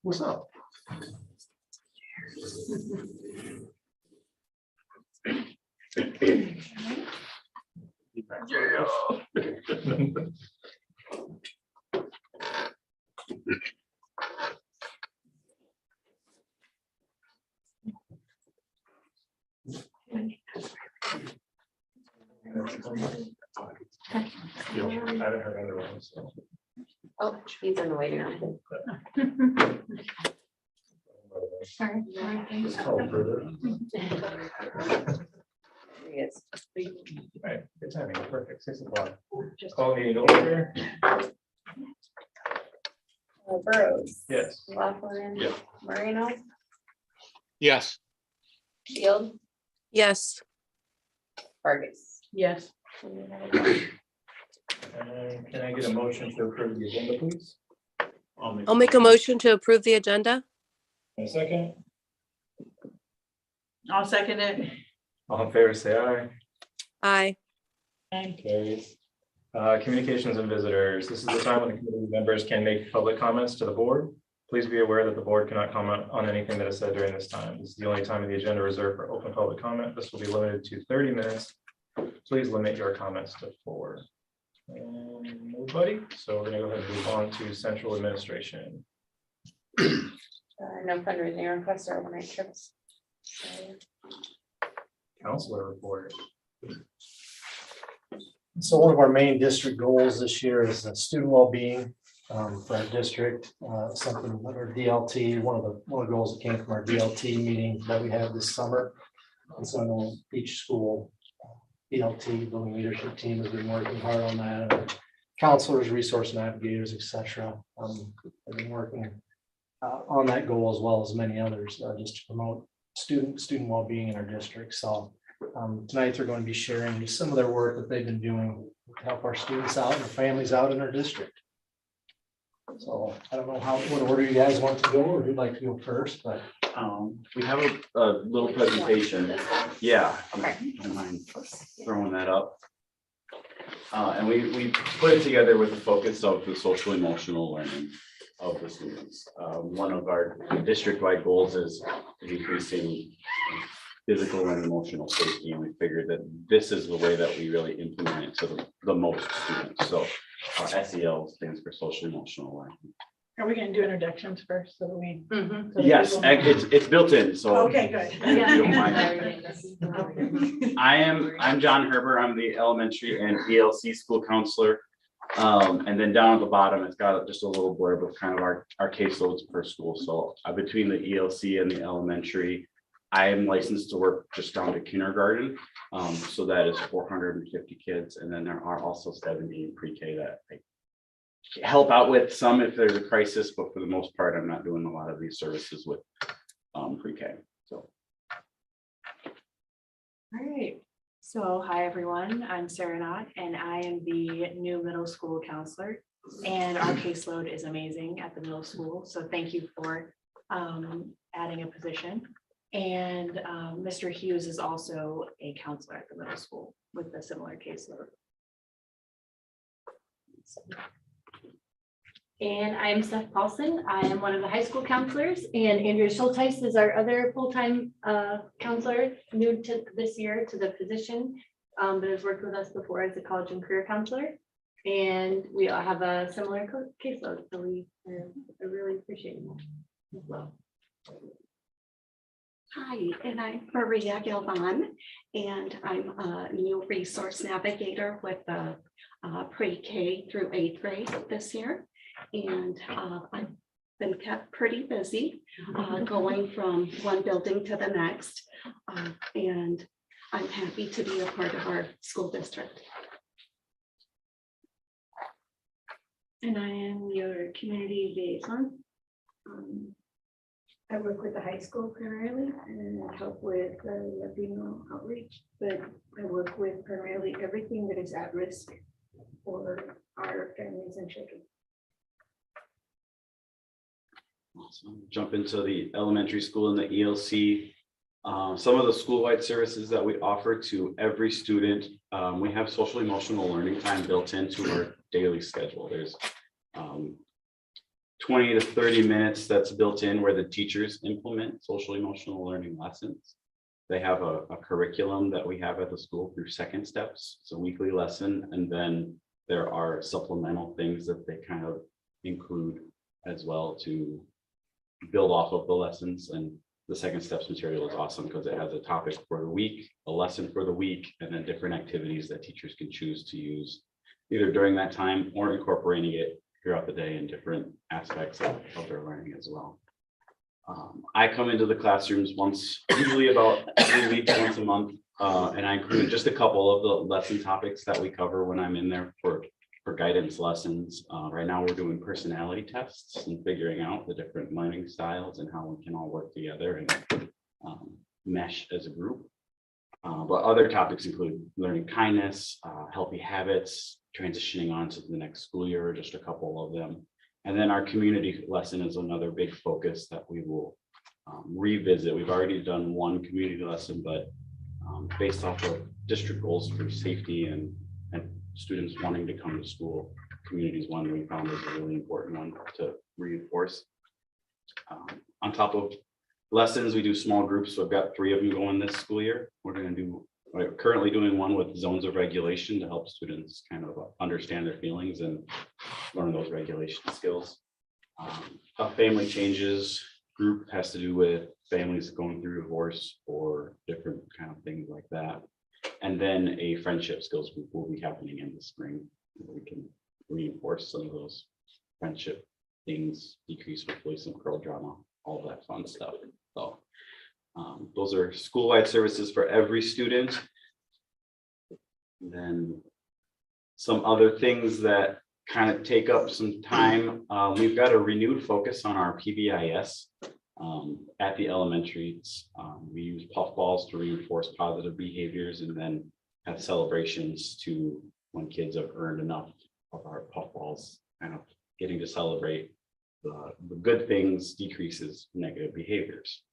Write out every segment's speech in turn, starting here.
What's up? I haven't heard other ones. So. Oh, he's in the waiting room. Sorry. Just call further. He is. Right, good timing, perfect, 6 o'clock. Call meeting to order. Burrows. Yes. Laughlin. Yeah. Marino. Yes. Shield. Yes. Vargas. Yes. Can I get a motion to approve the agenda, please? I'll make a motion to approve the agenda. A second. I'll second it. All in favor, say aye. Aye. Carries. Communications and visitors. This is the time when the committee members can make public comments to the board. Please be aware that the board cannot comment on anything that is said during this time. This is the only time in the agenda reserved for open public comment. This will be limited to 30 minutes. Please limit your comments to 4. Nobody. So we're going to go ahead and move on to central administration. No fundraising requests or overnight trips. Counselor report. So one of our main district goals this year is student well-being for our district. Something that our DLT, one of the goals that came from our DLT meeting that we had this summer. And so I know each school DLT building leadership team has been working hard on that. Counselors, resource navigators, etc. Have been working on that goal as well as many others, just to promote student well-being in our district. So tonight they're going to be sharing just some of their work that they've been doing to help our students out and their families out in our district. So I don't know what order you guys want to go, or who'd like to go first, but we have a little presentation. Yeah, Okay. I don't mind throwing that up. And we put it together with the focus of the social emotional learning of the students. One of our district-wide goals is increasing physical and emotional safety, and we figured that this is the way that we really implement it to the most students. So SEL stands for social emotional learning. Are we gonna do introductions first? So we. Mm-hmm. so Yes, people and know? it's built in, so. Okay, good. if you don't mind. I'm John Herber. I'm the elementary and ELC school counselor. And then down at the bottom, it's got just a little blurb of kind of our caseloads per school. So between the ELC and the elementary, I am licensed to work just down to kindergarten. So that is 450 kids. And then there are also 70 in pre-K that I help out with some if there's a crisis, but for the most part, I'm not doing a lot of these services with pre-K. So. All right, so hi everyone, I'm Sarah Knott and I am the new middle school counselor, and our caseload is amazing at the middle school, so thank you for adding a position. And Mr. Hughes is also a counselor at the middle school with a similar caseload. And I'm Steph Paulson. I am one of the high school counselors, and Andrea Schulteis is our other full-time counselor, new to this year to the position, but has worked with us before as a college and career counselor. And we all have a similar caseload, so I really appreciate it as well. Hi, and I'm Maria Galvan, and I'm a new resource navigator with the pre-K through 8th grade this year. And I've been kept pretty busy going from one building to the next. And I'm happy to be a part of our school district. And I am your community liaison. I work with the high school primarily and help with Latino outreach, but I work with primarily everything that is at risk for our families and children. Awesome. Jump into the elementary school and the ELC. Some of the school-wide services that we offer to every student, we have social emotional learning time built into our daily schedule. There's 20 to 30 minutes that's built in where the teachers implement social emotional learning lessons. They have a curriculum that we have at the school through Second Steps. It's a weekly lesson, and then there are supplemental things that they kind of include as well to build off of the lessons. And the Second Steps material is awesome because it has a topic for the week, a lesson for the week, and then different activities that teachers can choose to use either during that time or incorporating it throughout the day in different aspects of their learning as well. I come into the classrooms usually about 3 weeks, once a month, and I include just a couple of the lesson topics that we cover when I'm in there for guidance lessons. Right now we're doing personality tests and figuring out the different learning styles and how we can all work together and mesh as a group. But other topics include learning kindness, healthy habits, transitioning on to the next school year, just a couple of them. And then our community lesson is another big focus that we will revisit. We've already done one community lesson, but based off of district goals for safety and students wanting to come to school, community is one we found is a really important one to reinforce. On top of lessons, we do small groups. So I've got 3 of them going this school year. We're currently doing one with zones of regulation to help students kind of understand their feelings and learn those regulation skills. A family changes group has to do with families going through divorce or different kind of things like that. And then a friendship skills group will be happening in the spring. We can reinforce some of those friendship things, decrease hopefully some curl drama, all that fun stuff. So those are school-wide services for every student. And then some other things that kind of take up some time. We've got a renewed focus on our PBIS at the elementaries. We use puffballs to reinforce positive behaviors and then have celebrations to when kids have earned enough of our puffballs, kind of getting to celebrate the good things decreases negative behaviors.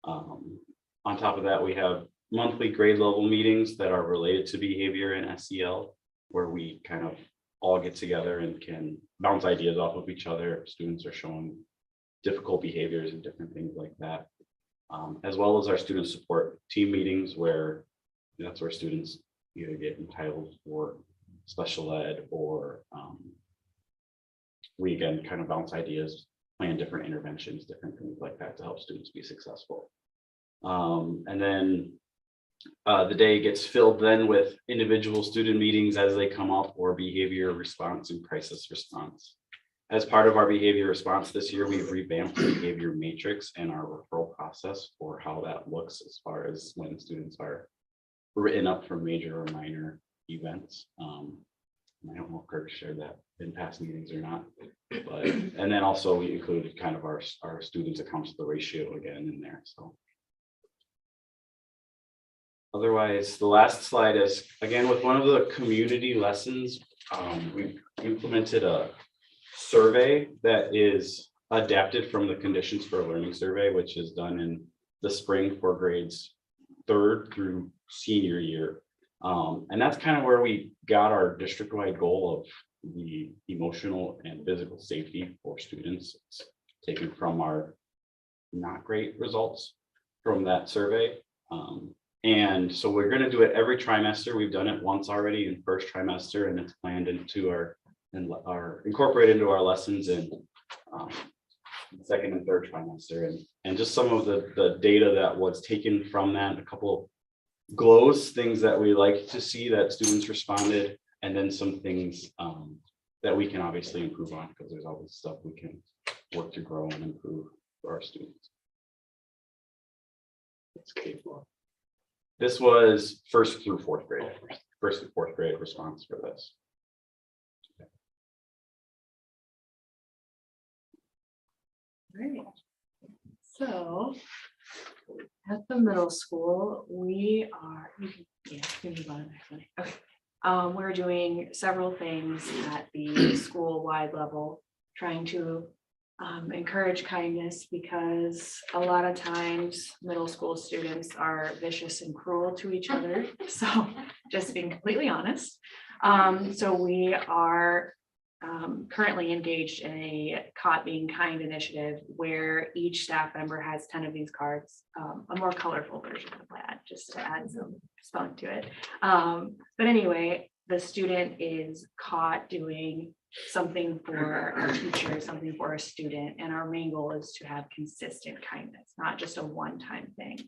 On top of that, we have monthly grade level meetings that are related to behavior and SEL, where we kind of all get together and can bounce ideas off of each other. Students are showing difficult behaviors and different things like that, as well as our student support team meetings, where that's where students either get entitled for special ed or we again kind of bounce ideas, plan different interventions, different things like that to help students be successful. And then the day gets filled then with individual student meetings as they come up, or behavior response and crisis response. As part of our behavior response this year, we've revamped the behavior matrix and our referral process for how that looks as far as when students are written up for major or minor events. I don't know if Kirk shared that in past meetings or not, but and then also we included kind of our students accounts to the ratio again in there. So otherwise, the last slide is again with one of the community lessons. We've implemented a survey that is adapted from the Conditions for Learning survey, which is done in the spring for grades 3rd through senior year. And that's kind of where we got our district-wide goal of the emotional and physical safety for students. It's taken from our not great results from that survey. And so we're going to do it every trimester. We've done it once already in first trimester, and it's planned into our incorporated into our lessons in second and third trimester. And just some of the data that was taken from that, a couple of glows, things that we like to see that students responded, and then some things that we can obviously improve on, because there's always stuff we can work to grow and improve for our students. This was 1st through 4th grade, 1st and 4th grade response for this. Right. So at the middle school, we are, we're doing several things at the school-wide level, trying to encourage kindness, because a lot of times middle school students are vicious and cruel to each other. So just being completely honest. So we are currently engaged in a Caught Being Kind initiative where each staff member has 10 of these cards, a more colorful version of that, just to add some spunk to it. But anyway, the student is caught doing something for our teacher, something for a student, and our main goal is to have consistent kindness, not just a one-time thing.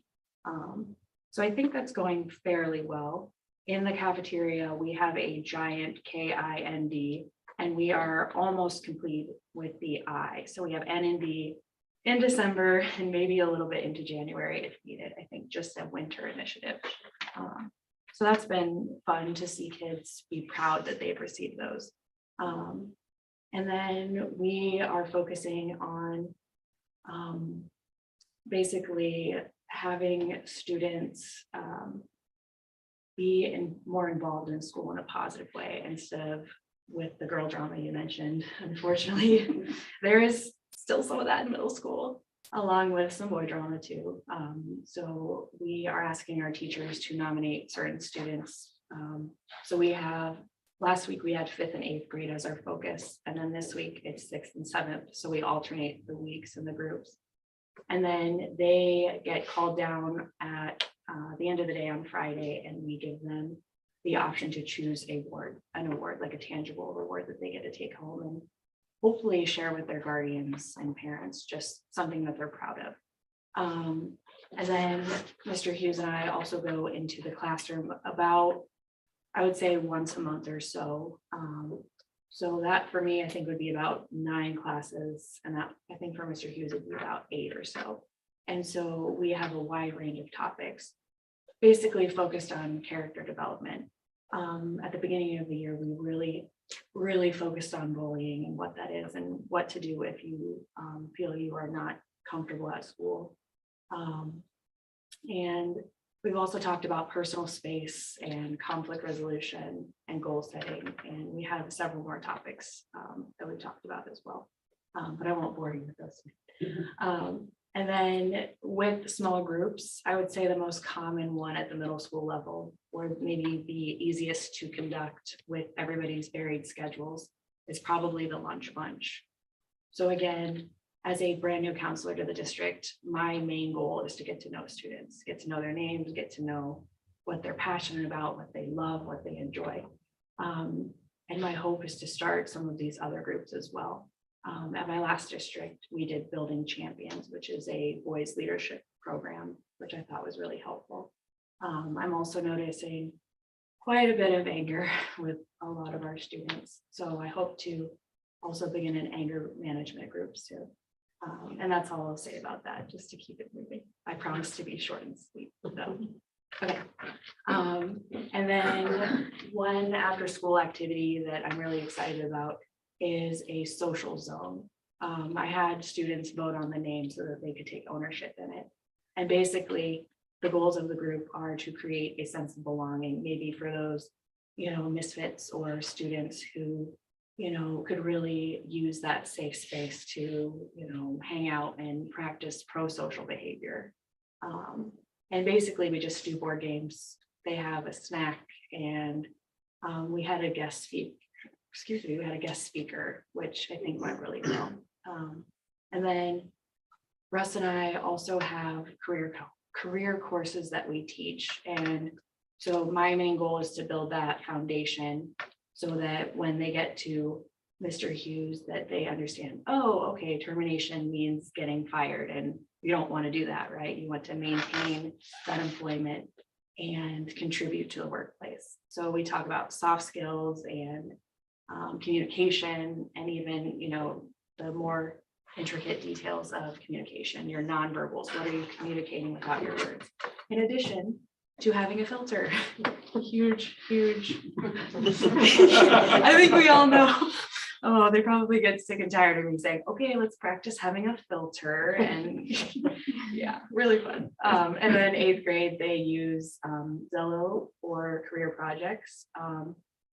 So I think that's going fairly well. In the cafeteria, we have a giant KIND, and we are almost complete with the I. So we have N and D in December and maybe a little bit into January if needed. I think just a winter initiative. So that's been fun to see kids be proud that they've received those. And then we are focusing on basically having students be more involved in school in a positive way instead of with the girl drama you mentioned. Unfortunately, there is still some of that in middle school, along with some boy drama too. So we are asking our teachers to nominate certain students. So we have, last week we had 5th and 8th grade as our focus, and then this week it's 6th and 7th. So we alternate the weeks and the groups. And then they get called down at the end of the day on Friday, and we give them the option to choose an award, like a tangible reward that they get to take home and hopefully share with their guardians and parents, just something that they're proud of. And then Mr. Hughes and I also go into the classroom about, I would say, once a month or so. So that for me, I think would be about 9 classes, and that I think for Mr. Hughes would be about 8 or so. And so we have a wide range of topics, basically focused on character development. At the beginning of the year, we really focused on bullying and what that is and what to do if you feel you are not comfortable at school. And we've also talked about personal space and conflict resolution and goal setting. And we have several more topics that we talked about as well, but I won't bore you with those. And then with small groups, I would say the most common one at the middle school level, or maybe the easiest to conduct with everybody's varied schedules, is probably the lunch bunch. So again, as a brand new counselor to the district, my main goal is to get to know students, get to know their names, get to know what they're passionate about, what they love, what they enjoy. And my hope is to start some of these other groups as well. At my last district, we did Building Champions, which is a boys leadership program, which I thought was really helpful. I'm also noticing quite a bit of anger with a lot of our students. So I hope to also begin an anger management group soon. And that's all I'll say about that, just to keep it moving. I promise to be short and sweet. So, okay. And then one after school activity that I'm really excited about is a social zone. I had students vote on the name so that they could take ownership in it. And basically the goals of the group are to create a sense of belonging, maybe for those, misfits or students who, could really use that safe space to, hang out and practice pro-social behavior. And basically we just do board games. They have a snack, and we had a guest speaker, which I think went really well. And then Russ and I also have career courses that we teach. And so my main goal is to build that foundation so that when they get to Mr. Hughes, that they understand, oh, okay, termination means getting fired, and you don't want to do that, right? You want to maintain that employment and contribute to the workplace. So we talk about soft skills and communication, and even, the more intricate details of communication, your nonverbals, what are you communicating without your words? In addition to having a filter, huge. I think we all know. Oh, they probably get sick and tired of me saying, okay, let's practice having a filter. And yeah, really fun. And then 8th grade, they use Zello or career projects.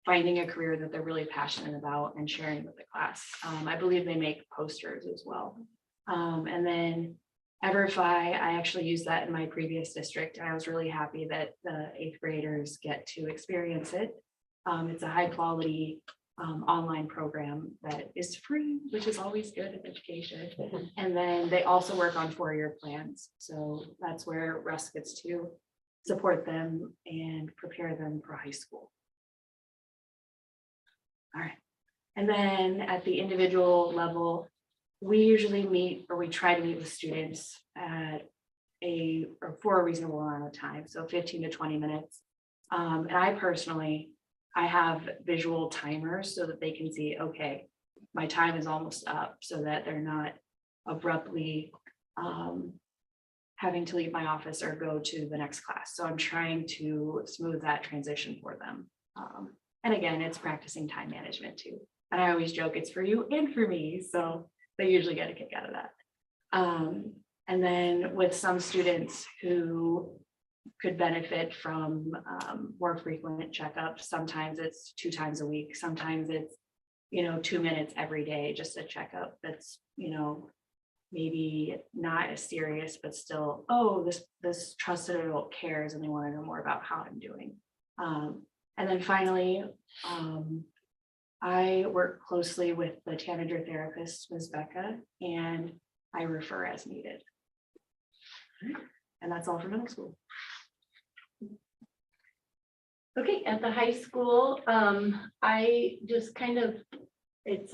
finding a career that they're really passionate about and sharing with the class. I believe they make posters as well. And then Everfi, I actually used that in my previous district. I was really happy that the 8th graders get to experience it. It's a high quality online program that is free, which is always good in education. And then they also work on 4-year plans. So that's where Russ gets to support them and prepare them for high school. All right. And then at the individual level, we usually meet, or we try to meet with students at for a reasonable amount of time. So 15 to 20 minutes. And I personally, I have visual timers so that they can see, okay, my time is almost up, so that they're not abruptly having to leave my office or go to the next class. So I'm trying to smooth that transition for them. And again, it's practicing time management too. And I always joke it's for you and for me. So they usually get a kick out of that. And then with some students who could benefit from more frequent checkups, sometimes it's 2 times a week. Sometimes it's, 2 minutes every day, just a checkup that's, maybe not as serious, but still, oh, this trusted adult cares and they want to know more about how I'm doing. And then finally, I work closely with the tanager therapist, Ms. Becca, and I refer as needed. And that's all for middle school. Okay, at the high school, I just kind of, it's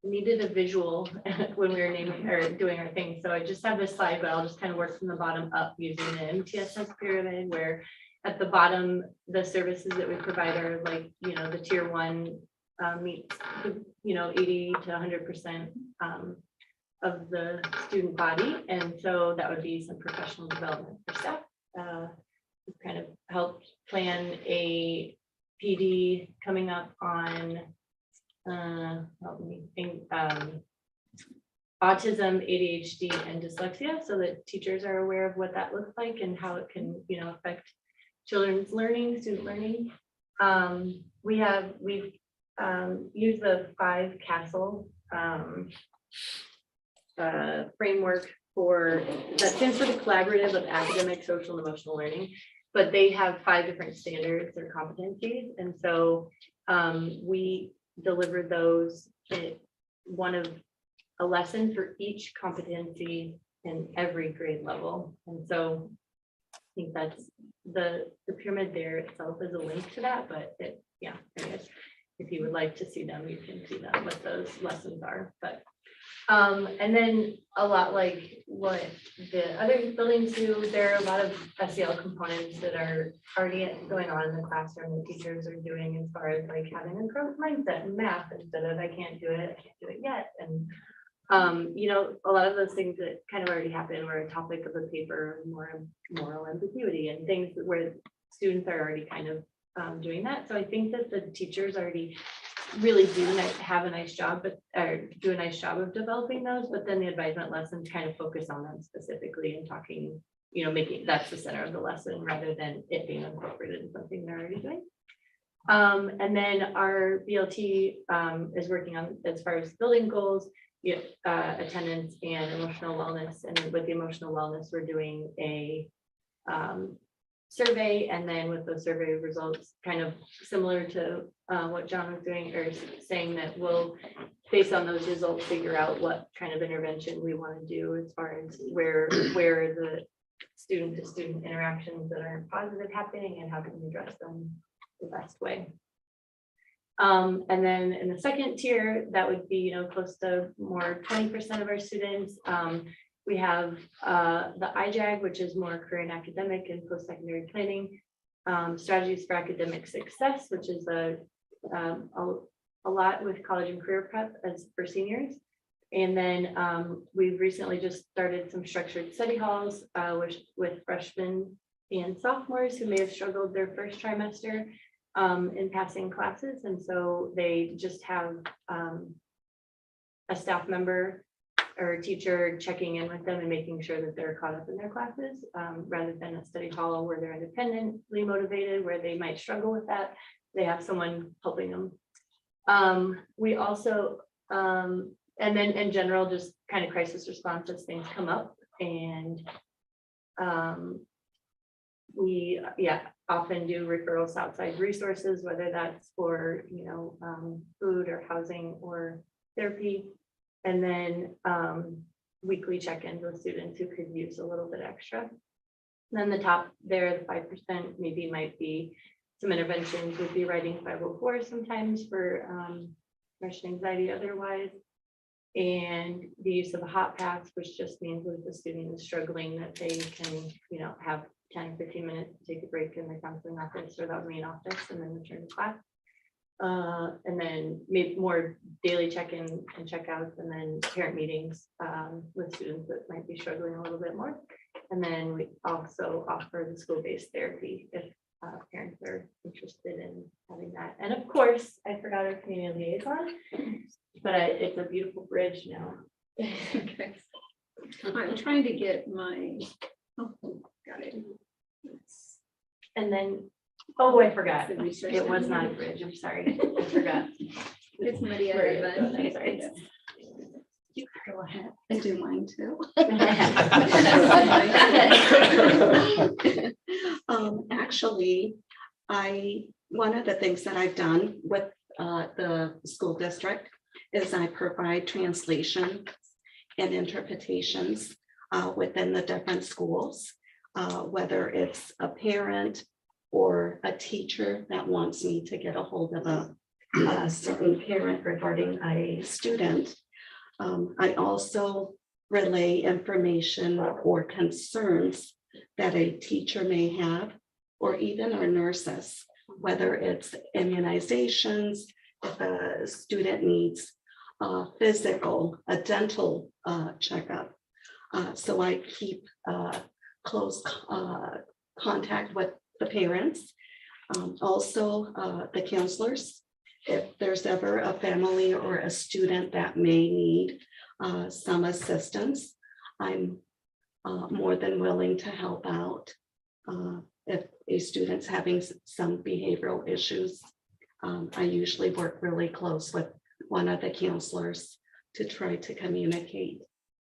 needed a visual when we were naming or doing our thing. So I just have this slide, but I'll just kind of work from the bottom up using the MTSS pyramid, where at the bottom, the services that we provide are like, the tier 1 meets, 80 to 100% of the student body. And so that would be some professional development for staff. We've kind of helped plan a PD coming up on autism, ADHD, and dyslexia, so that teachers are aware of what that looks like and how it can, affect children's learning, student learning. We've used the 5 Castle framework that stands for the Collaborative of Academic, Social, and Emotional Learning, but they have 5 different standards or competencies. And so we deliver those in one of a lesson for each competency in every grade level. And so I think that's the pyramid there itself is a link to that, but anyways, if you would like to see them, you can see them, what those lessons are. But and then a lot like what the other buildings do, there are a lot of SEL components that are already going on in the classroom that teachers are doing, as far as like having a growth mindset in math instead of I can't do it yet. And a lot of those things that kind of already happened were a topic of the paper, more moral ambiguity and things where students are already kind of doing that. So I think that the teachers already really do have a nice job, do a nice job of developing those, but then the advisement lessons kind of focus on them specifically and talking, making that's the center of the lesson rather than it being incorporated in something they're already doing. And then our BLT is working on, as far as building goals, attendance and emotional wellness. And with the emotional wellness, we're doing a survey, and then with the survey results, kind of similar to what John was doing, or saying that we'll, based on those results, figure out what kind of intervention we want to do as far as where the student to student interactions that are positive happening and how can we address them the best way. And then in the second tier, that would be, close to more 20% of our students. We have the IJAG, which is more career and academic and post-secondary planning, strategies for academic success, which is a lot with college and career prep as for seniors. And then we've recently just started some structured study halls with freshmen and sophomores who may have struggled their first trimester in passing classes. And so they just have a staff member or teacher checking in with them and making sure that they're caught up in their classes, rather than a study hall where they're independently motivated, where they might struggle with that. they have someone helping them. We also, and then in general, just kind of crisis response as things come up, and we, often do referrals to outside resources, whether that's for, food or housing or therapy. And then weekly check-ins with students who could use a little bit extra. Then the top there, the 5% maybe might be some interventions, would be writing 504 sometimes for depression, anxiety otherwise. And the use of a hot pass, which just means if the student is struggling, that they can, have 10, 15 minutes to take a break in the counseling office or the main office and then return to class. And then maybe more daily check-in and check-outs, and then parent meetings with students that might be struggling a little bit more. And then we also offer the school-based therapy if parents are interested in having that. And of course, I forgot our community liaison, but it's a beautiful bridge now. Okay. I'm trying to get my, got it. And then, oh, I forgot. The research. It was not a bridge. I'm sorry. I forgot. It's Maria. Where is it? but- I'm sorry. You go ahead and do mine too. Actually, one of the things that I've done with the school district is I provide translation and interpretations within the different schools, whether it's a parent or a teacher that wants me to get a hold of a certain parent regarding a student. I also relay information or concerns that a teacher may have, or even our nurses, whether it's immunizations, if a student needs physical, a dental checkup. So I keep close contact with the parents, also the counselors. If there's ever a family or a student that may need some assistance, I'm more than willing to help out. If a student's having some behavioral issues, I usually work really close with one of the counselors to try to communicate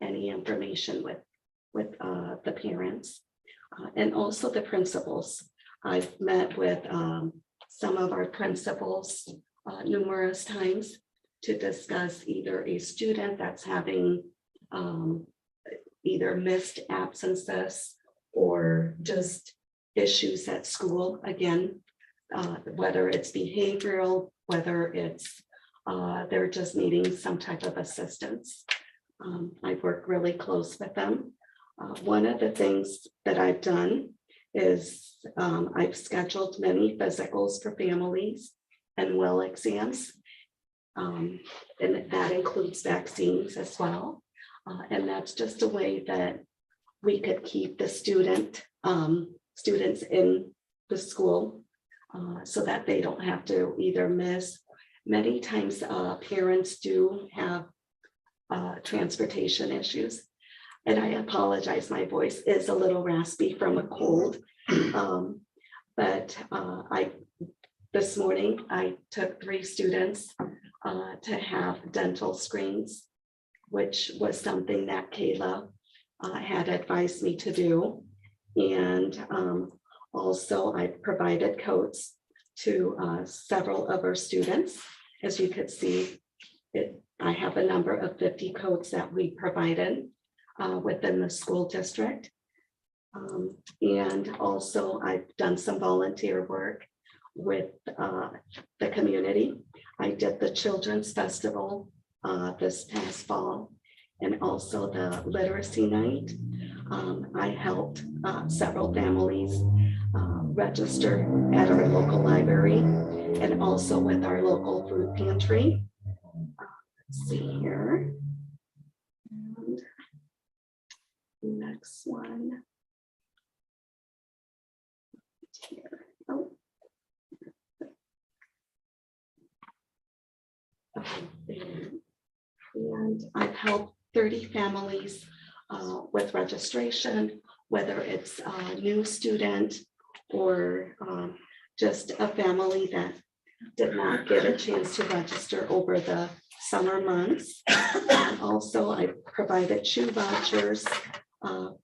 any information with the parents and also the principals. I've met with some of our principals numerous times to discuss either a student that's having either missed absences or just issues at school, again, whether it's behavioral, whether it's they're just needing some type of assistance. I work really close with them. One of the things that I've done is I've scheduled many physicals for families and well exams. And that includes vaccines as well. And that's just a way that we could keep the students in the school so that they don't have to either miss. Many times parents do have transportation issues. And I apologize, my voice is a little raspy from a cold. But this morning, I took 3 students to have dental screens, which was something that Kayla had advised me to do. And also I provided coats to several of our students. As you could see, I have a number of 50 coats that we provided within the school district. And also I've done some volunteer work with the community. I did the Children's Festival this past fall and also the Literacy Night. I helped several families register at our local library and also with our local food pantry. Let's see here. And next one. Here. Oh. And I've helped 30 families with registration, whether it's a new student or just a family that did not get a chance to register over the summer months. And also, I provided shoe vouchers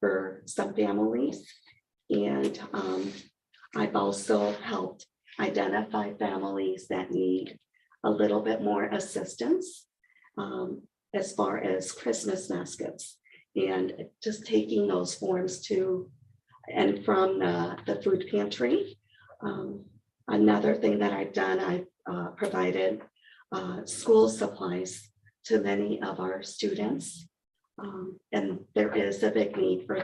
for some families. And I've also helped identify families that need a little bit more assistance as far as Christmas baskets, and just taking those forms to and from the food pantry. Another thing that I've done, I've provided school supplies to many of our students. And there is a big need for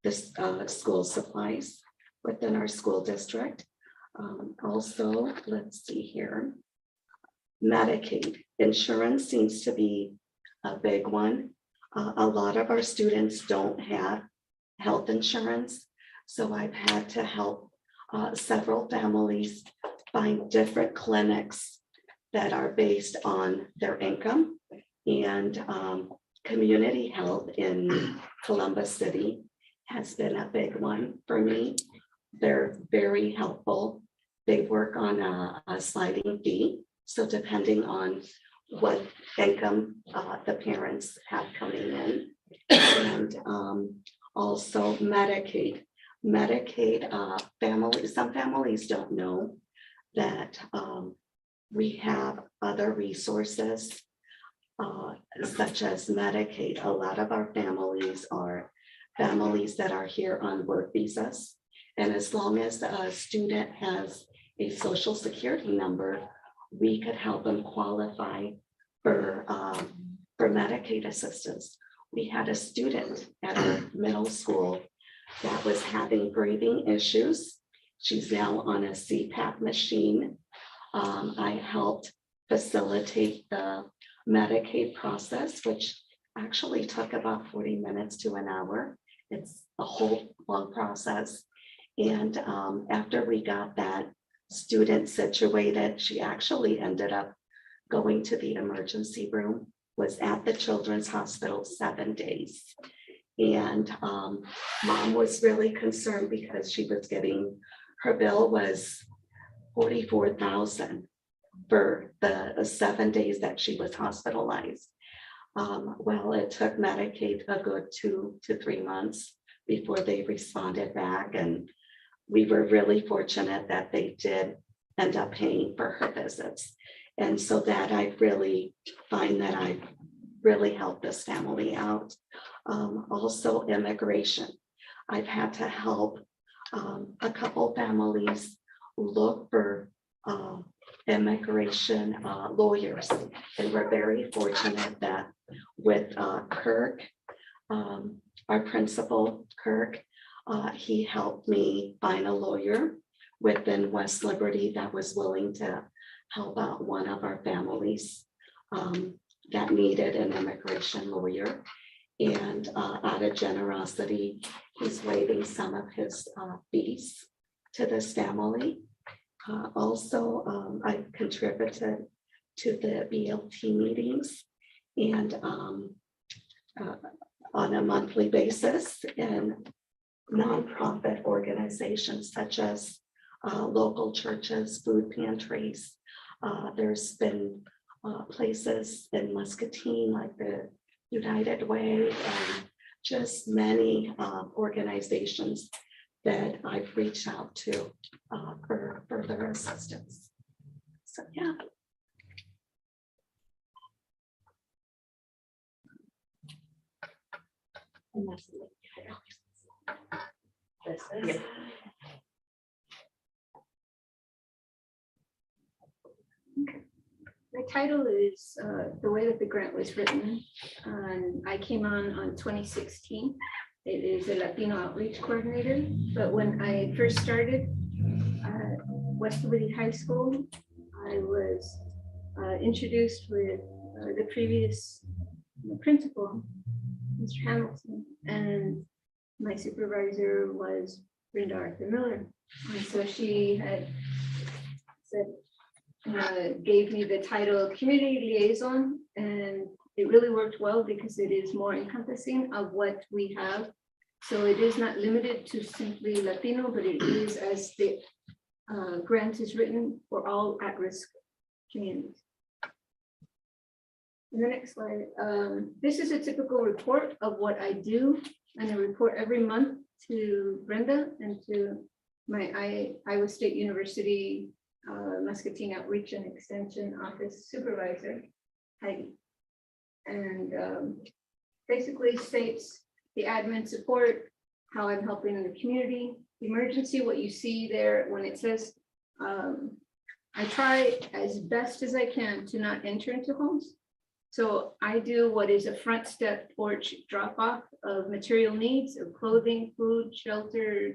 this school supplies within our school district. Also, let's see here. Medicaid insurance seems to be a big one. A lot of our students don't have health insurance, so I've had to help several families find different clinics that are based on their income. And community health in Columbus City has been a big one for me. They're very helpful. They work on a sliding fee. So depending on what income the parents have coming in. And also Medicaid. Families, some families don't know that we have other resources such as Medicaid. A lot of our families are families that are here on work visas. And as long as a student has a social security number, we could help them qualify for Medicaid assistance. We had a student at our middle school that was having breathing issues. She's now on a CPAP machine. I helped facilitate the Medicaid process, which actually took about 40 minutes to an hour. It's a whole long process. And after we got that student situated, she actually ended up going to the emergency room, was at the Children's Hospital 7 days. And mom was really concerned because she was getting, her bill was $44,000 for the 7 days that she was hospitalized. Well, it took Medicaid a good 2 to 3 months before they responded back. And we were really fortunate that they did end up paying for her visits. And so that I really find that I've really helped this family out. Also immigration. I've had to help a couple families look for immigration lawyers. And we're very fortunate that with Kirk, our principal, Kirk, he helped me find a lawyer within West Liberty that was willing to help out one of our families that needed an immigration lawyer. And out of generosity, he's waiving some of his fees to this family. Also, I contributed to the BLT meetings and on a monthly basis, and nonprofit organizations such as local churches, food pantries. There's been places in Muscatine like the United Way and just many organizations that I've reached out to for further assistance. So yeah. And that's it. This is. My title is The Way That the Grant Was Written. I came on 2016. It is a Latino outreach coordinator. But when I first started at West Liberty High School, I was introduced with the previous principal, Mr. Hamilton, and my supervisor was Brenda Arthur Miller. And so she had said, gave me the title Community Liaison, and it really worked well because it is more encompassing of what we have. So it is not limited to simply Latino, but it is as the grant is written for all at-risk communities. And the next slide, this is a typical report of what I do, and I report every month to Brenda and to my Iowa State University Muscatine Outreach and Extension Office Supervisor, Heidi. And basically states the admin support, how I'm helping in the community, emergency, what you see there when it says, I try as best as I can to not enter into homes. So I do what is a front step porch drop off of material needs of clothing, food, shelter,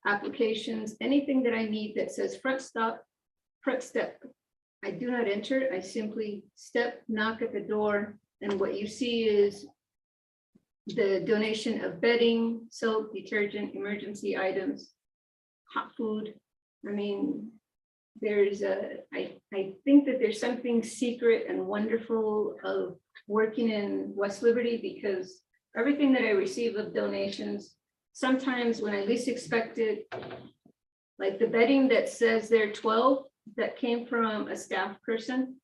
applications, anything that I need that says front step. I do not enter, I simply step, knock at the door, and what you see is the donation of bedding, soap, detergent, emergency items, hot food. I mean, I think that there's something secret and wonderful of working in West Liberty, because everything that I receive of donations, sometimes when I least expect it, like the bedding that says there 12, that came from a staff person.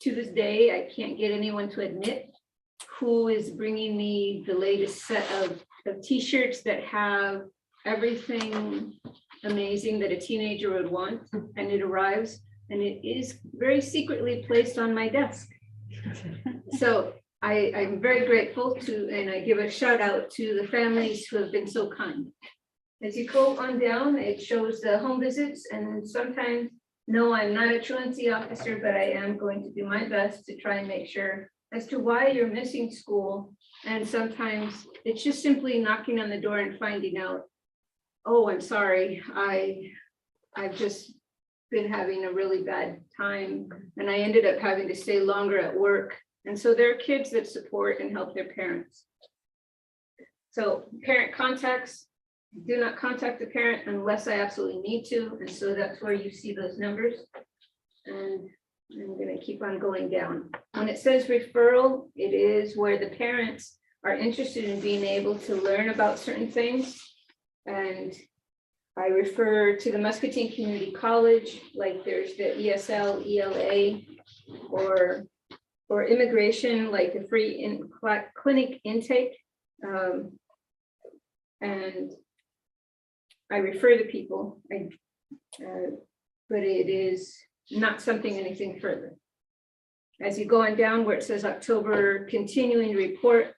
To this day, I can't get anyone to admit who is bringing me the latest set of t-shirts that have everything amazing that a teenager would want, and it arrives and it is very secretly placed on my desk. So I'm very grateful to, and I give a shout out to the families who have been so kind. As you go on down, it shows the home visits, and sometimes, no, I'm not a truancy officer, but I am going to do my best to try and make sure as to why you're missing school. And sometimes it's just simply knocking on the door and finding out, oh, I'm sorry, I've just been having a really bad time, and I ended up having to stay longer at work. And so there are kids that support and help their parents. So parent contacts, do not contact the parent unless I absolutely need to. And so that's where you see those numbers. And I'm going to keep on going down. When it says referral, it is where the parents are interested in being able to learn about certain things. And I refer to the Muscatine Community College, like there's the ESL, ELA, or immigration, like the free clinic intake. And I refer to people, but it is not something anything further. As you go on down where it says October continuing report,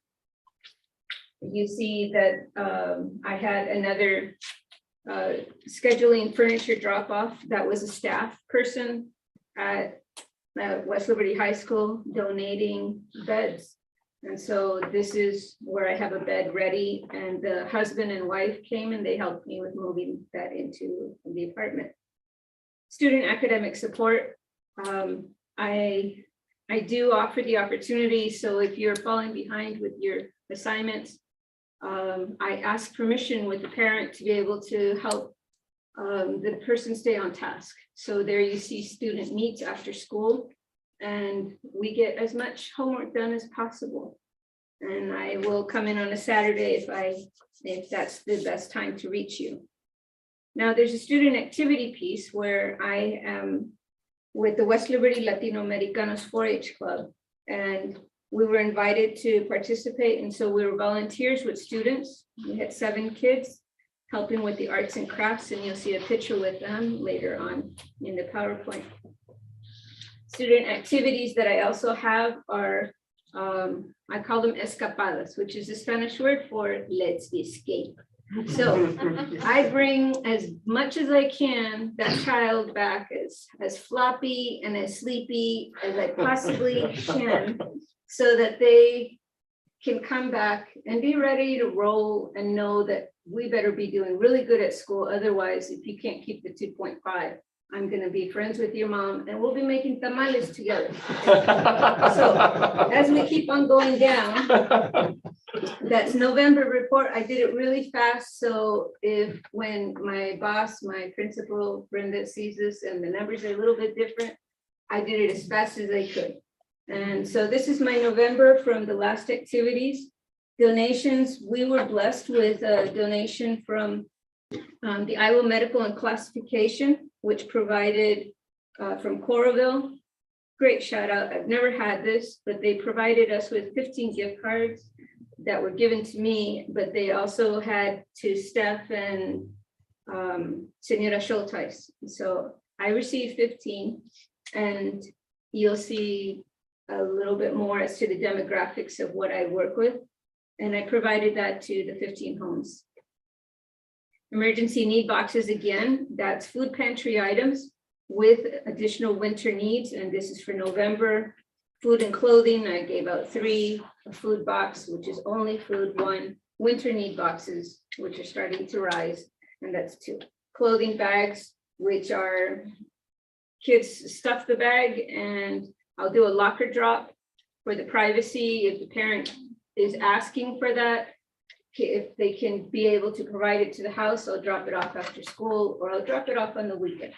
you see that I had another scheduling furniture drop off. That was a staff person at West Liberty High School donating beds. And so this is where I have a bed ready, and the husband and wife came and they helped me with moving that into the apartment. Student academic support. I do offer the opportunity. So if you're falling behind with your assignments, I ask permission with the parent to be able to help the person stay on task. So there you see student meets after school, and we get as much homework done as possible. And I will come in on a Saturday if that's the best time to reach you. Now there's a student activity piece where I am with the West Liberty Latino Americanos 4-H Club, and we were invited to participate. And so we were volunteers with students. We had 7 kids helping with the arts and crafts, and you'll see a picture with them later on in the PowerPoint. Student activities that I also have are, I call them escapadas, which is the Spanish word for let's escape. So I bring as much as I can that child back as floppy and as sleepy as I possibly can, so that they can come back and be ready to roll and know that we better be doing really good at school. Otherwise, if you can't keep the 2.5, I'm going to be friends with your mom and we'll be making tamales together. So as we keep on going down, that's November report. I did it really fast. So when my boss, my principal, Brenda, sees this and the numbers are a little bit different, I did it as fast as I could. And so this is my November from the last activities. Donations, we were blessed with a donation from The Iowa Medical and Classification, which provided from Coralville. Great shout out. I've never had this, but they provided us with 15 gift cards that were given to me, but they also had to Steph and Senora Schulteis. So I received 15, and you'll see a little bit more as to the demographics of what I work with. And I provided that to the 15 homes. Emergency need boxes, again, that's food pantry items with additional winter needs. And this is for November. Food and clothing, I gave out 3, a food box, which is only food, 1, winter need boxes, which are starting to rise, and that's 2. Clothing bags, which are kids stuff the bag, and I'll do a locker drop for the privacy. If the parent is asking for that, if they can be able to provide it to the house, I'll drop it off after school, or I'll drop it off on the weekend.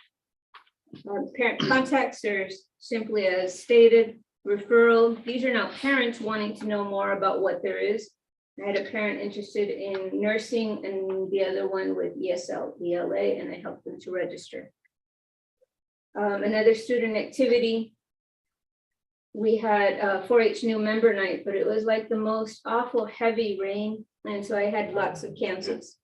Parent contacts are simply as stated. Referral, these are now parents wanting to know more about what there is. I had a parent interested in nursing and the other one with ESL, ELA, and I helped them to register. Another student activity, we had a 4-H new member night, but it was like the most awful heavy rain. And so I had lots of cancels.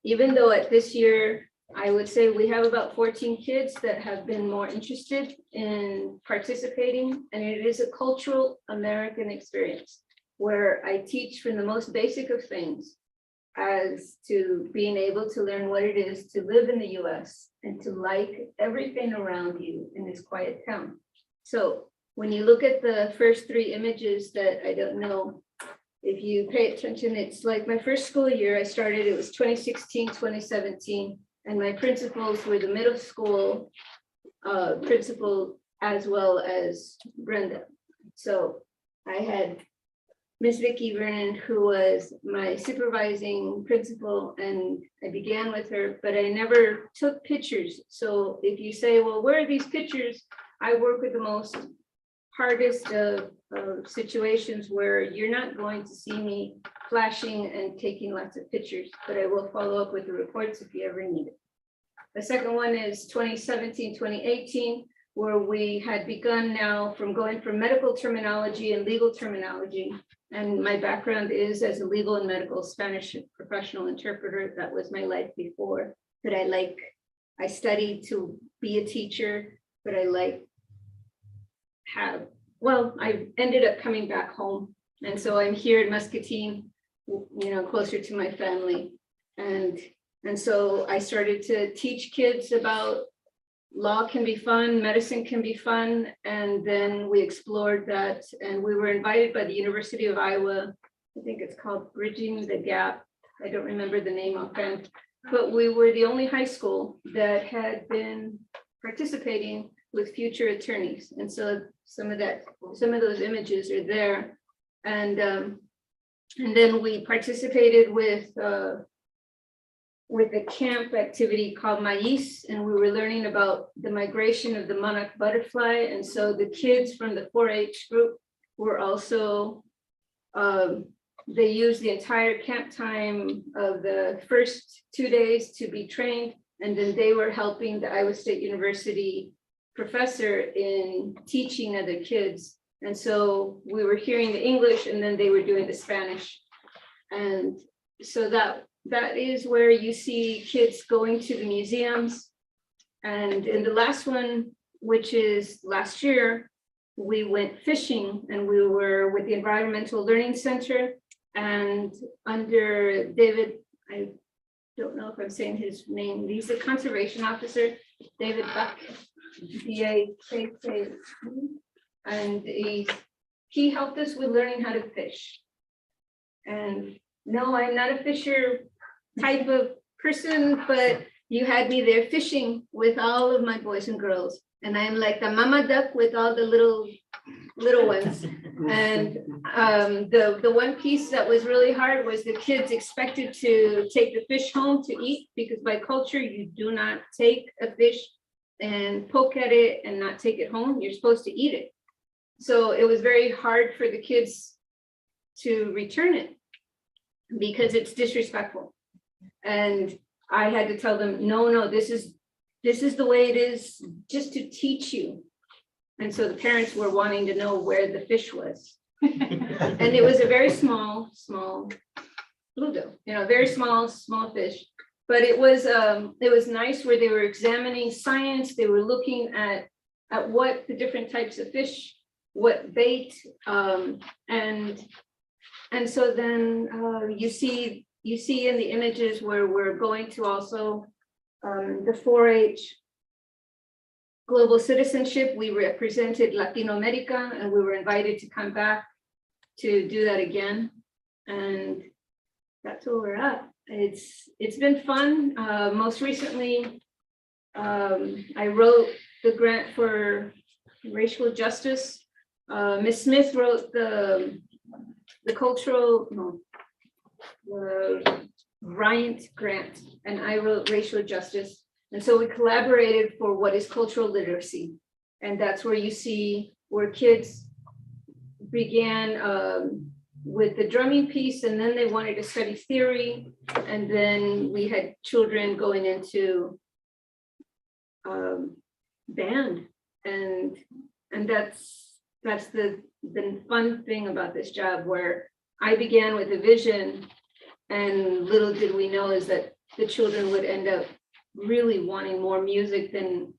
Even though at this year, I would say we have about 14 kids that have been more interested in participating. And it is a cultural American experience where I teach from the most basic of things as to being able to learn what it is to live in the US and to like everything around you in this quiet town. So when you look at the first 3 images that I don't know if you pay attention, it's like my first school year I started, it was 2016, 2017. And my principals were the middle school principal as well as Brenda. So I had Miss Vicki Vernon, who was my supervising principal, and I began with her, but I never took pictures. So if you say, well, where are these pictures? I work with the most hardest of situations where you're not going to see me flashing and taking lots of pictures, but I will follow up with the reports if you ever need it. The second one is 2017, 2018, where we had begun now from going from medical terminology and legal terminology. And my background is as a legal and medical Spanish professional interpreter. That was my life before, but I studied to be a teacher, but I ended up coming back home. And so I'm here in Muscatine, closer to my family. And so I started to teach kids about law can be fun, medicine can be fun. And then we explored that, and we were invited by the University of Iowa. I think it's called Bridging the Gap. I don't remember the name offhand, but we were the only high school that had been participating with future attorneys. And so some of those images are there. And then we participated with a camp activity called Maíz, and we were learning about the migration of the monarch butterfly. And so the kids from the 4-H group were also, they used the entire camp time of the first 2 days to be trained. And then they were helping the Iowa State University professor in teaching other kids. And so we were hearing the English and then they were doing the Spanish. And so that is where you see kids going to the museums. And in the last one, which is last year, we went fishing, and we were with the Environmental Learning Center, and under David, I don't know if I'm saying his name, he's a conservation officer, David Buck, B-A-K-K, and he helped us with learning how to fish. And no, I'm not a fisher type of person, but you had me there fishing with all of my boys and girls. And I'm like the mama duck with all the little ones. And the one piece that was really hard was the kids expected to take the fish home to eat, because by culture, you do not take a fish and poke at it and not take it home. You're supposed to eat it. So it was very hard for the kids to return it because it's disrespectful. And I had to tell them, no, this is the way it is, just to teach you. And so the parents were wanting to know where the fish was. And it was a very small bluegill, very small fish. But it was nice where they were examining science. They were looking at what the different types of fish, what bait, and so then you see in the images where we're going to also the 4-H global citizenship. We represented Latino America, and we were invited to come back to do that again, and that's where we're at. It's been fun. Most recently, I wrote the grant for racial justice. Ms. Smith wrote the Bryant grant, and I wrote racial justice. And so we collaborated for what is cultural literacy. And that's where you see where kids began with the drumming piece, and then they wanted to study theory. And then we had children going into band. And that's the fun thing about this job, where I began with a vision, and little did we know is that the children would end up really wanting more music than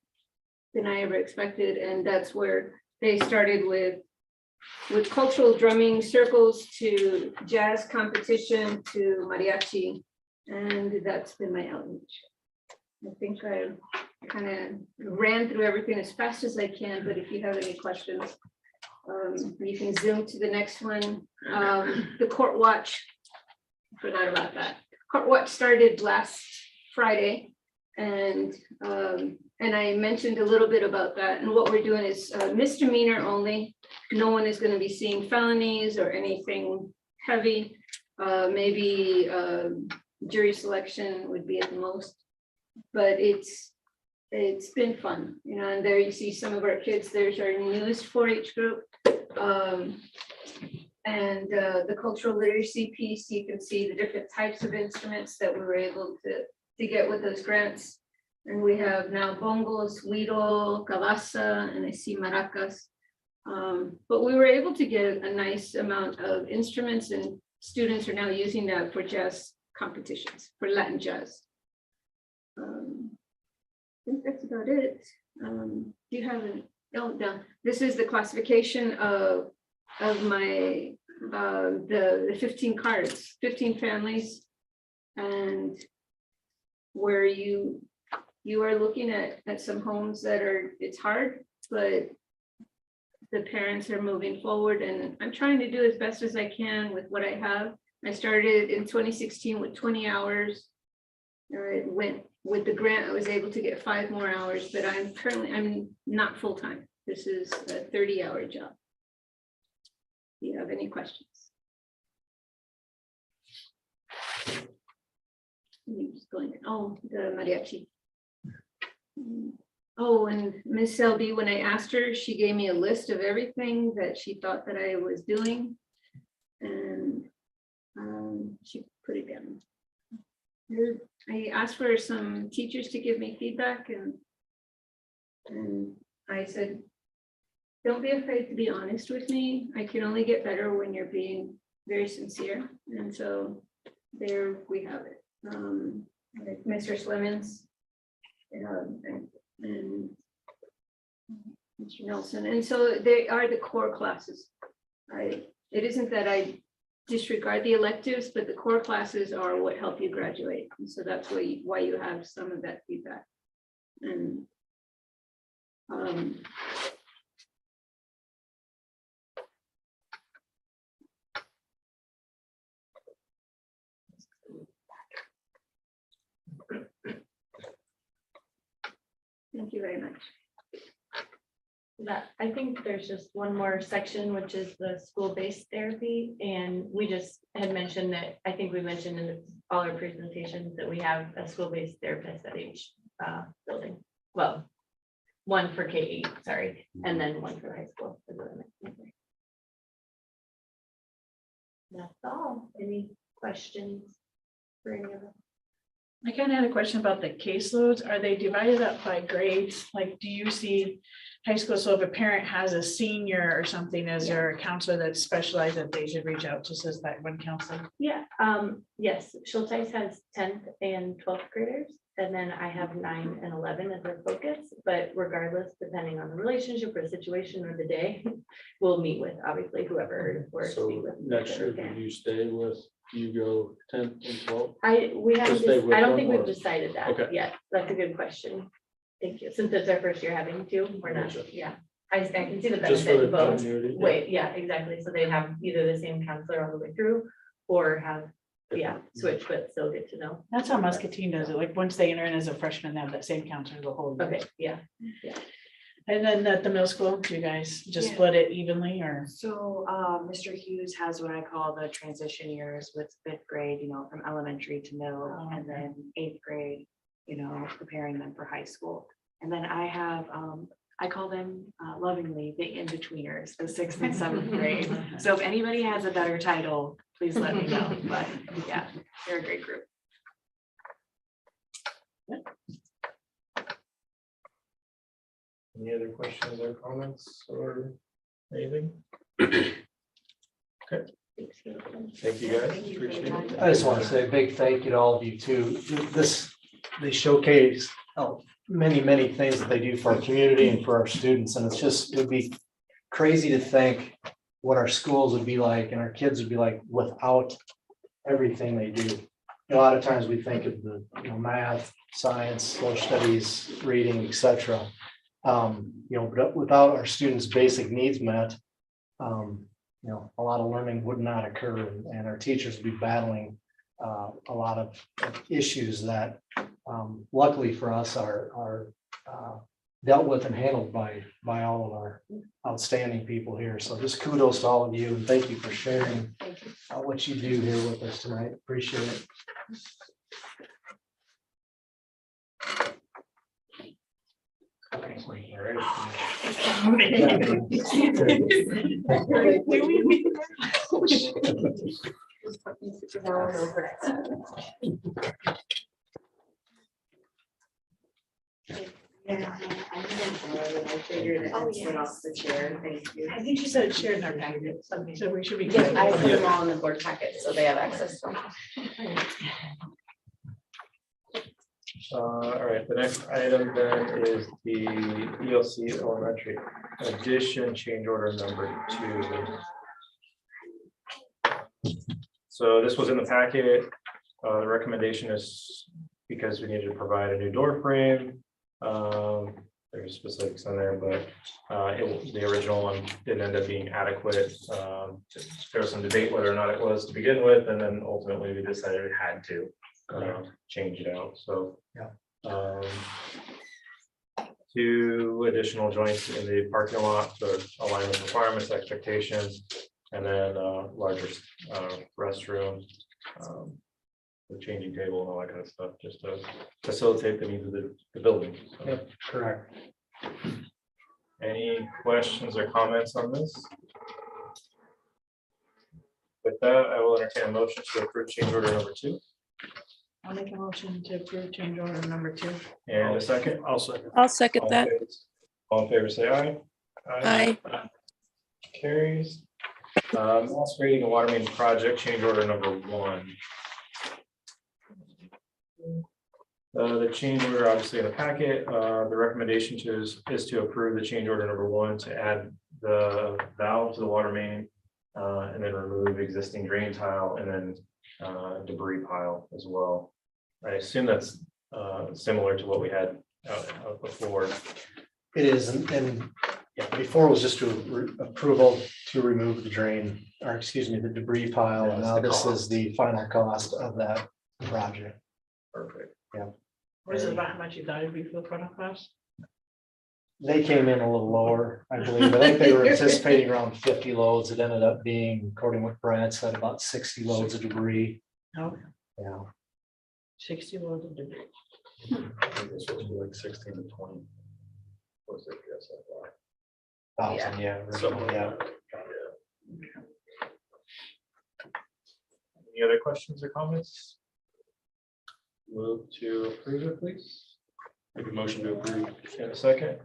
I ever expected. And that's where they started with cultural drumming circles to jazz competition to mariachi. And that's been my outreach. I think I kind of ran through everything as fast as I can, but if you have any questions, you can zoom to the next one. The court watch, forgot about that. Court watch started last Friday, and I mentioned a little bit about that. And what we're doing is misdemeanor only. No one is going to be seeing felonies or anything heavy. Maybe jury selection would be at the most, but it's been fun, and there you see some of our kids. There's our newest 4-H group, and the cultural literacy piece. You can see the different types of instruments that we were able to get with those grants. And we have now bongos, huiro, cabasa, and I see maracas. But we were able to get a nice amount of instruments, and students are now using that for jazz competitions, for Latin jazz. I think that's about it. Do you have an, no, this is the classification of my, the 15 cards, 15 families, and where you are looking at some homes that it's hard, but the parents are moving forward, and I'm trying to do as best as I can with what I have. I started in 2016 with 20 hours. It went with the grant, I was able to get 5 more hours, but I'm not full-time. This is a 30-hour job. Do you have any questions? I'm just going, the mariachi. Oh, and Miss Selby, when I asked her, she gave me a list of everything that she thought that I was doing, and she put it down. I asked for some teachers to give me feedback, and I said, don't be afraid to be honest with me. I can only get better when you're being very sincere. And so there we have it. Like Mr. Slemons and Mr. Nelson. And so they are the core classes. It isn't that I disregard the electives, but the core classes are what help you graduate. And so that's why you have some of that feedback. And thank you very much. I think there's just one more section, which is the school-based therapy. And we just had mentioned that, I think we mentioned in all our presentations that we have a school-based therapist at each building. Well, one for K-8, sorry, and then one for high school. That's all. Any questions for any of us? I kind of had a question about the caseloads. Are they divided up by grades? Like, do you see high school? So if a parent has a senior or something, is there a counselor that's specialized that they should reach out to, says that one counselor? Yeah, yes, Schulteis has 10th and 12th graders, and then I have 9 and 11 as their focus, but regardless, depending on the relationship or situation or the day, we'll meet with obviously whoever we're to So speak with. next year, do you stay with, you go 10 and 12? We haven't, stay with I don't them, think we've or- decided that Okay. yet. That's a good question. Thank you. Since it's our first year having two, we're not, Gotcha. yeah. I can see the Just for benefit the of both. continuity? Wait, yeah, exactly. So they have either the same counselor all the way through or have, yeah, switch, but still get to know. That's how Muscatine does it. Like, once they enter in as a freshman, they have that same counselor the whole year. Okay, yeah. And then at the middle school, do you guys just Yeah. split it evenly or? So Mr. Hughes has what I call the transition years with 5th grade, from elementary to middle, and then 8th grade, preparing them for high school. And then I have, I call them lovingly the in-betweeners, the 6th and 7th grade. So if anybody has a better title, please let me know. But yeah, they're a great group. Any other questions or comments or anything? Okay. Thank you guys, appreciate it. I just want to say a big thank you to all of you too. They showcase many, many things that they do for our community and for our students. And it would be crazy to think what our schools would be like and our kids would be like without everything they do. A lot of times we think of the math, science, social studies, reading, etc. But without our students' basic needs met, a lot of learning would not occur, and our teachers would be battling a lot of issues that luckily for us are dealt with and handled by all of our outstanding people here. So just kudos to all of you and thank you for sharing what you do here with us tonight. Appreciate it. Oh, yes. The chair, thank you. I think she said share in our packet, so we should be. Yeah, I put good. them all in the board packet, so they have access to them. All right, the next item then is the ELC elementary addition change order number 2. So this was in the packet. The recommendation is because we needed to provide a new door frame. There's specifics on there, but the original one didn't end up being adequate. There was some debate whether or not it was to begin with, and then ultimately we decided it had to change it out. So yeah, 2 additional joints in the parking lot to align with requirements, expectations, and then larger restroom. The changing table and all that kind of stuff, just to facilitate the needs of the building. So, Yep, correct. any questions or comments on this? With that, I will entertain a motion to approve change order number 2. I'll make a motion to approve change order number 2. And a second. I'll second. I'll second All in that. favor- All in favor, say aye. Aye. Carries. Mass grading and water main project, change order number 1. The change order obviously in the packet, the recommendation is to approve the change order number 1 to add the valve to the water main and then remove existing drain tile and then debris pile as well. I assume that's similar to what we had before. It is, and yeah, before it was just approval to remove the drain, or excuse me, the debris pile. Yeah, And it's now the this cost. is the final cost of that project. Perfect. What is it about how much you thought it'd be for the front class? They came in a little lower, I believe. I think they were anticipating around 50 loads. It ended up being, according to what Brad said, about 60 loads of debris. No, Yeah. 60 loads of debris. This was like 16 to 20. Was it? Yes, I thought. 1,000, yeah. Something originally, like yeah. that. Any other questions or comments? Move to approve it, please. Make a motion to approve. In a second.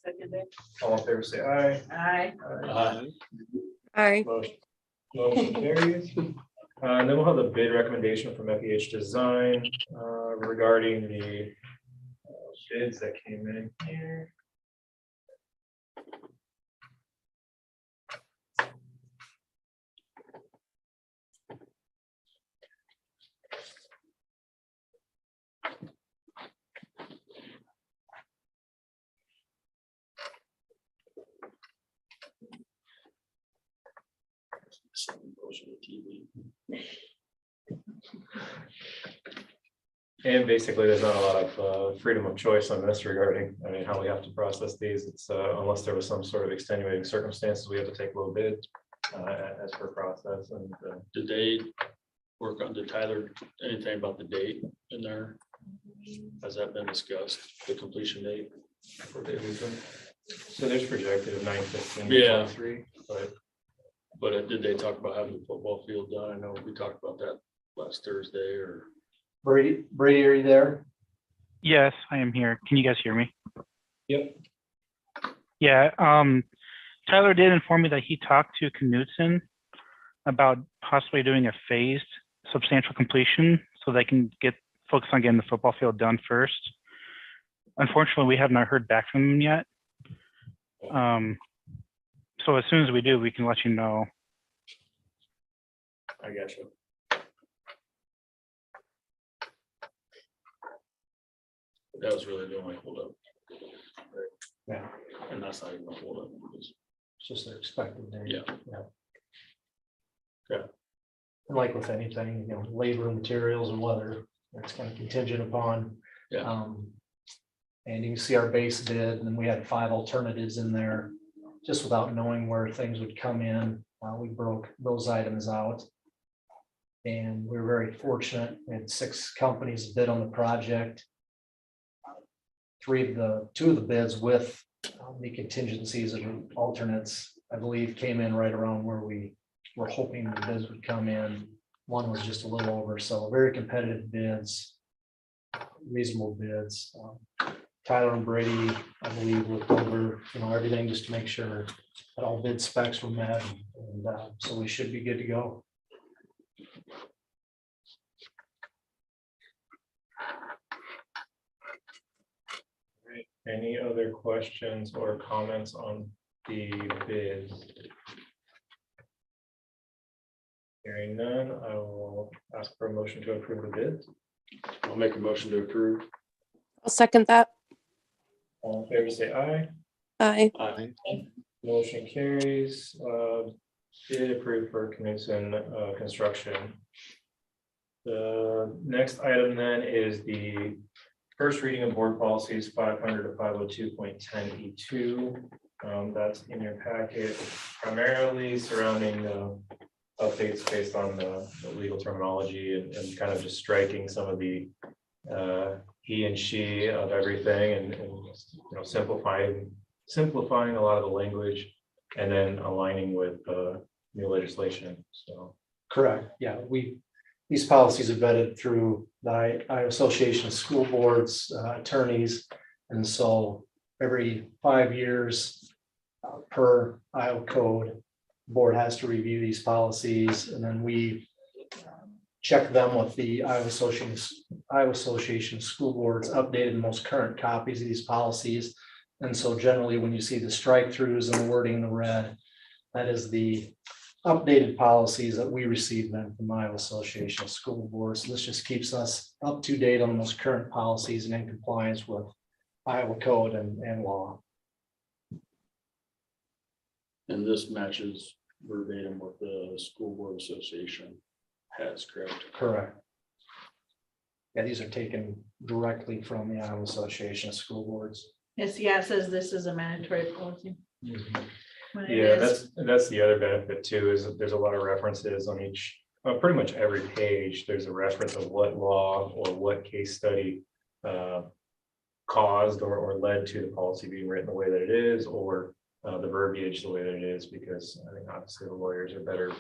Second it. All in favor, say aye. Aye. Aye. Motion carries. And then we'll have the bid recommendation from FEH Design regarding the bids that came in here. And basically, there's not a lot of freedom of choice on this regarding, I mean, how we have to process these. It's unless there was some sort of extenuating circumstances, we have to take low bid as per process. And Did they work on, did Tyler, anything about the date in there? Has that been discussed, the completion date? For Davidson? so there's projected of 9/15. Yeah. 23, but But did they talk about having the football field done? I know we talked about that last Thursday or. Brady, are you there? Yes, I am here. Can you guys hear me? yep. Yeah, Tyler did inform me that he talked to Knudsen about possibly doing a phased substantial completion so they can get focus on getting the football field done first. Unfortunately, we have not heard back from them yet. So as soon as we do, we can let you know. I got you. That was really the only holdup. Yeah, And that's not even a holdup. It's- it's just their expected date. Yeah. And like with anything, you know, labor, materials and weather, it's kind of contingent upon. Yeah. And you can see our base bid, and then we had 5 alternatives in there, just without knowing where things would come in. We broke those items out. And we were very fortunate. We had 6 companies bid on the project. 2 of the bids with the contingencies and alternates, I believe, came in right around where we were hoping the bids would come in. One was just a little over, so very competitive bids, reasonable bids. Tyler and Brady, I believe, looked over, you know, everything just to make sure that all bid specs were met, and so we should be good to go. Any other questions or comments on the bids? Hearing none, I will ask for a motion to approve the bids. I'll make a motion to approve. I'll second that. All in favor, say aye. Aye. Aye. Motion carries. Bid approved for Knudsen Construction. The next item then is the first reading of board policies 500 to 502.10E2. That's in your packet, primarily surrounding updates based on the legal terminology and kind of just striking some of the he and she of everything and you know, simplifying a lot of the language and then aligning with new legislation. So Correct, yeah, these policies are vetted through the Iowa Association of School Boards, attorneys, and so every 5 years per Iowa code, board has to review these policies, and then we check them with the Iowa Association of School Boards, updated and most current copies of these policies. And so generally, when you see the strike throughs and the wording in the red, that is the updated policies that we receive then from Iowa Association of School Boards. This just keeps us up to date on those current policies and in compliance with Iowa code and law. And this matches verbatim what the School Board Association has, correct? Correct. Yeah, these are taken directly from the Iowa Association of School Boards. Yes, yeah, it says this is a mandatory policy. When it yeah, is- that's the other benefit too, is that there's a lot of references on each, pretty much every page. There's a reference of what law or what case study caused or led to the policy being written the way that it is, or the verbiage the way that it is, because I think obviously the lawyers are better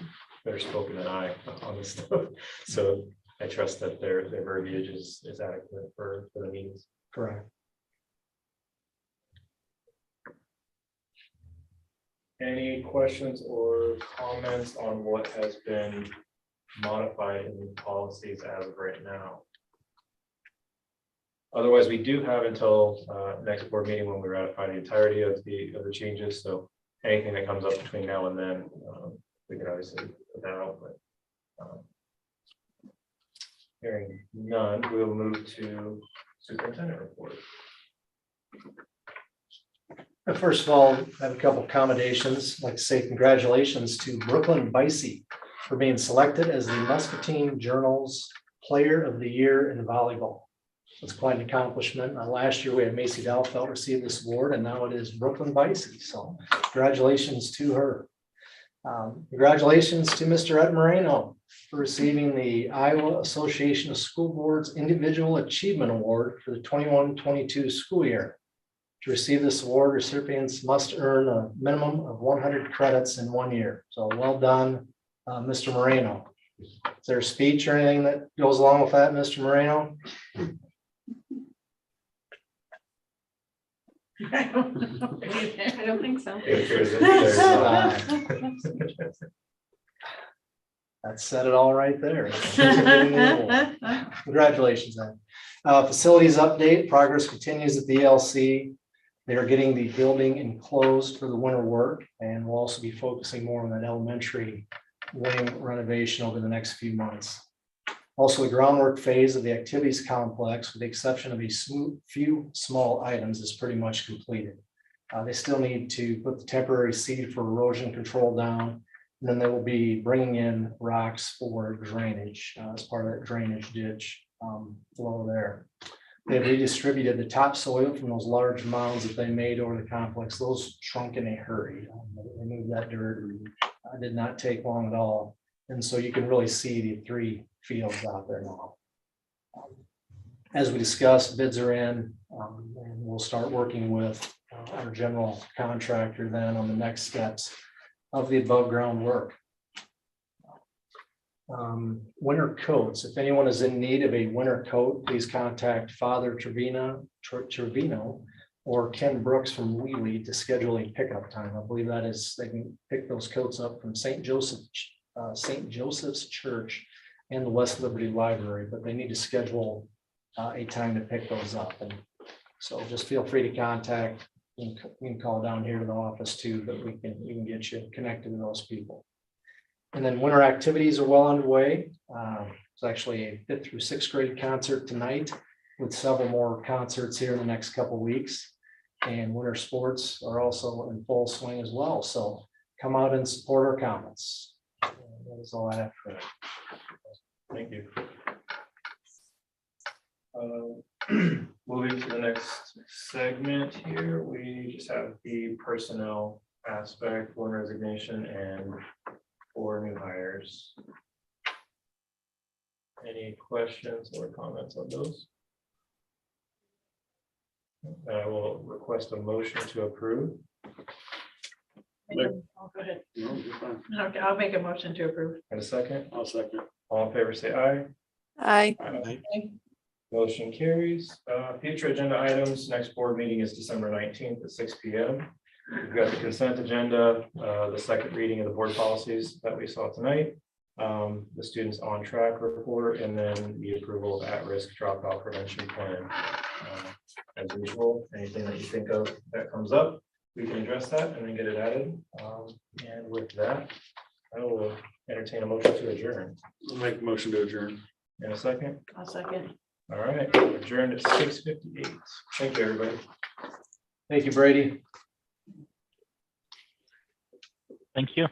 spoken than I on this stuff. So, I trust that their verbiage is adequate for the meetings. Correct. Any questions or comments on what has been modified in the policies as of right now? Otherwise, we do have until next board meeting when we ratify the entirety of the changes. So anything that comes up between now and then, we can obviously put that out. But hearing none, we'll move to superintendent report. First of all, I have a couple of accommodations. I'd like to say congratulations to Brooklyn Bicey for being selected as the Muscatine Journal's Player of the Year in volleyball. It's quite an accomplishment. Last year we had Macy Dalfeld receive this award, and now it is Brooklyn Bicey. So congratulations to her. Congratulations to Mr. Ed Moreno for receiving the Iowa Association of School Boards Individual Achievement Award for the 21-22 school year. To receive this award, recipients must earn a minimum of 100 credits in 1 year. So well done, Mr. Moreno. Is there a speech or anything that goes along with that, Mr. Moreno? I don't think so. It appears that there's, That said it all right there. Congratulations, Ed. Facilities update, progress continues at the ELC. They are getting the building enclosed for the winter work, and we'll also be focusing more on that elementary wing renovation over the next few months. Also, the groundwork phase of the activities complex, with the exception of a few small items, is pretty much completed. They still need to put the temporary seed for erosion control down, and then they will be bringing in rocks for drainage as part of that drainage ditch below there. They redistributed the topsoil from those large mounds that they made over the complex. Those shrunk in a hurry. They moved that dirt. It did not take long at all. And so you can really see the 3 fields out there now. As we discussed, bids are in, and we'll start working with our general contractor then on the next steps of the above ground work. Winter coats. If anyone is in need of a winter coat, please contact Father Trevino or Ken Brooks from Wheelie to schedule a pickup time. I believe that is, they can pick those coats up from St. Joseph's Church and the West Liberty Library, but they need to schedule a time to pick those up. And so just feel free to contact. You can call down here to the office too, but we can get you connected to those people. And then winter activities are well underway. It's actually a 5th through 6th grade concert tonight, with several more concerts here in the next couple of weeks. And winter sports are also in full swing as well. So come out and support our comments. That is all I have for that. thank you. Moving to the next segment here, we just have the personnel aspect, one resignation and 4 new hires. Any questions or comments on those? I will request a motion to approve. Go ahead. Okay, I'll make a motion to approve. And a second. I'll second. All in favor, say aye. Aye. Motion carries. Future agenda items, next board meeting is December 19th at 6 p.m. We've got the consent agenda, the second reading of the board policies that we saw tonight, the students on track report, and then the approval of at-risk dropout prevention plan. As usual, anything that you think of that comes up, we can address that and then get it added. And with that, I will entertain a motion to adjourn. I'll make a motion to adjourn. In a second. I'll second. All right, adjourned at 6:58. Thank you, everybody. Thank you, Brady. Thank you.